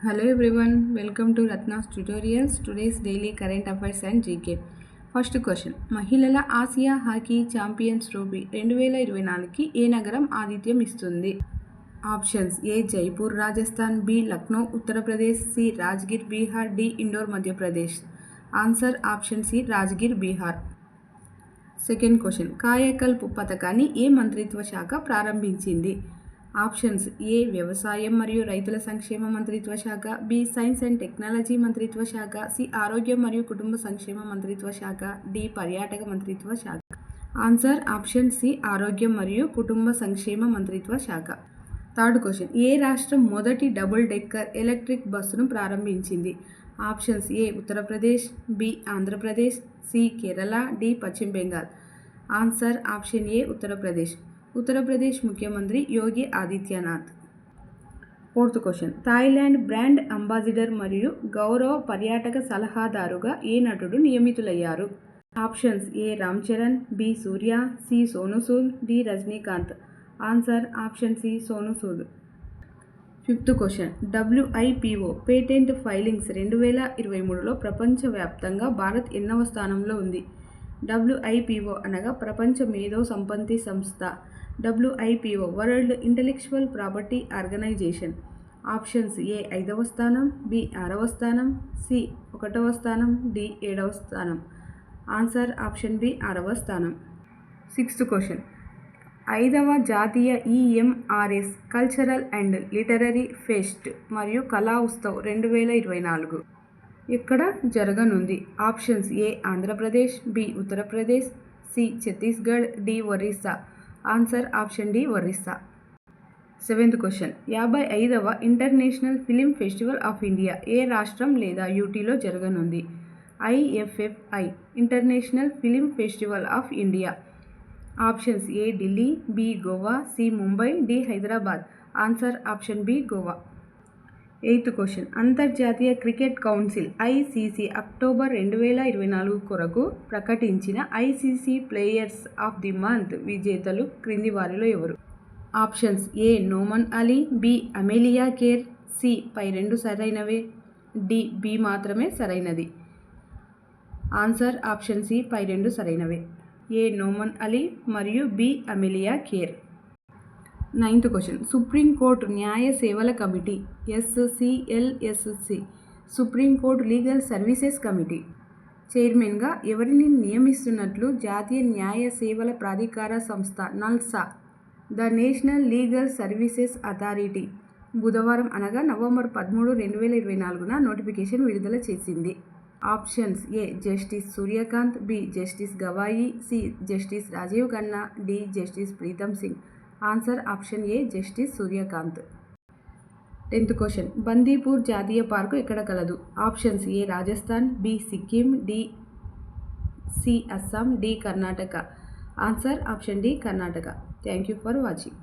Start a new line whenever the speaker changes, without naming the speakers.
Hello everyone, welcome to Ratna's Tutorials. Today's daily current affairs and GK. First question, మహిళల Asia hockey champions trophy 2024కి ఏ నగరం ఆతిథ్యం ఇస్తుంది? Options A Jaipur Rajasthan, B Lucknow Uttar Pradesh, C Rajgir Bihar, D Indore Madhya Pradesh. Answer option C Rajgir Bihar. Second question, Kayakalp పథకాన్ని ఏ మంత్రిత్వ శాఖ ప్రారంభించింది? ఆప్షన్స్ ఏ వ్యవసాయం మరియు రైతుల సంక్షేమ మంత్రిత్వ శాఖ, బి సైన్స్ అండ్ టెక్నాలజీ మంత్రిత్వ శాఖ, సి ఆరోగ్యం మరియు కుటుంబ సంక్షేమ మంత్రిత్వ శాఖ, డి పర్యాటక మంత్రిత్వ శాఖ. ఆన్సర్ ఆప్షన్ సి ఆరోగ్యం మరియు కుటుంబ సంక్షేమ మంత్రిత్వ శాఖ. థర్డ్ క్వశ్చన్, ఏ రాష్ట్రం మొదటి డబుల్ డెక్కర్ ఎలక్ట్రిక్ బస్సును ప్రారంభించింది? Options A Uttar Pradesh, B Andhra Pradesh, C Kerala, D Paschim Bengal. Answer option A Uttar Pradesh. Uttar Pradesh ముఖ్యమంత్రి Yogi Adityanath. Fourth question, Thailand brand ambassador మరియు గౌరవ పర్యాటక సలహాదారుగా ఏ నటుడు నియమితులయ్యారు? Options A Ram Charan, B Suriya, C Sonu Sood, D Rajinikanth. Answer option C Sonu Sood. Fifth question, WIPO patent filings 2023లో ప్రపంచవ్యాప్తంగా భారత్ ఎన్నవ స్థానంలో ఉంది? WIPO అనగా ప్రపంచ మేధో సంపత్తి సంస్థ. WIPO world intellectual property organization. Options A 5వ స్థానం, బి 6వ స్థానం, సి 1వ స్థానం, డి 7వ స్థానం. ఆన్సర్ ఆప్షన్ బి 6వ స్థానం. సిక్స్త్ క్వశ్చన్, 5వ జాతీయ EMRS cultural and literary fest మరియు కళా ఉత్సవ్ 2024 ఎక్కడ జరగనుంది? Options A Andhra Pradesh, B Uttar Pradesh, C Chhattisgarh, D Orissa. Answer option D Orissa. Seventh question, 55వ international film festival of India ఏ రాష్ట్రం లేదా యూటీలో జరగనుంది? IFFI international film festival of India. Options A Delhi, B Goa, C Mumbai, D Hyderabad. Answer option B Goa. Eighth question, అంతర్జాతీయ cricket council ICC October 2024 కొరకు ప్రకటించిన ICC players of the month విజేతలు క్రింది వారిలో ఎవరు? Options A Noman Ali, B Amelia Kerr, C పై రెండు సరైనవే, డి బి మాత్రమే సరైనది. ఆన్సర్ ఆప్షన్ సి పై రెండు సరైనవే, ఏ నోమన్ అలీ మరియు B Amelia Kerr. Ninth question, supreme court న్యాయ సేవల కమిటీ SCLSC supreme court legal services committee చైర్మన్గా ఎవరిని నియమిస్తున్నట్లు జాతీయ న్యాయ సేవల ప్రాధికార సంస్థ NALSA the national legal services authority బుధవారం అనగా నవంబర్ 13, 2024 నోటిఫికేషన్ విడుదల చేసింది. Options A justice Suryakant, B justice Gavai, C justice Rajiv Khanna, D justice Pritam Singh. Answer option A justice Suryakant. 10th question, Bandipur జాతీయ పార్కు ఎక్కడ కలదు? Options A Rajasthan, B Sikkim, C Assam, D Karnataka. Answer option D Karnataka. Thank you for watching.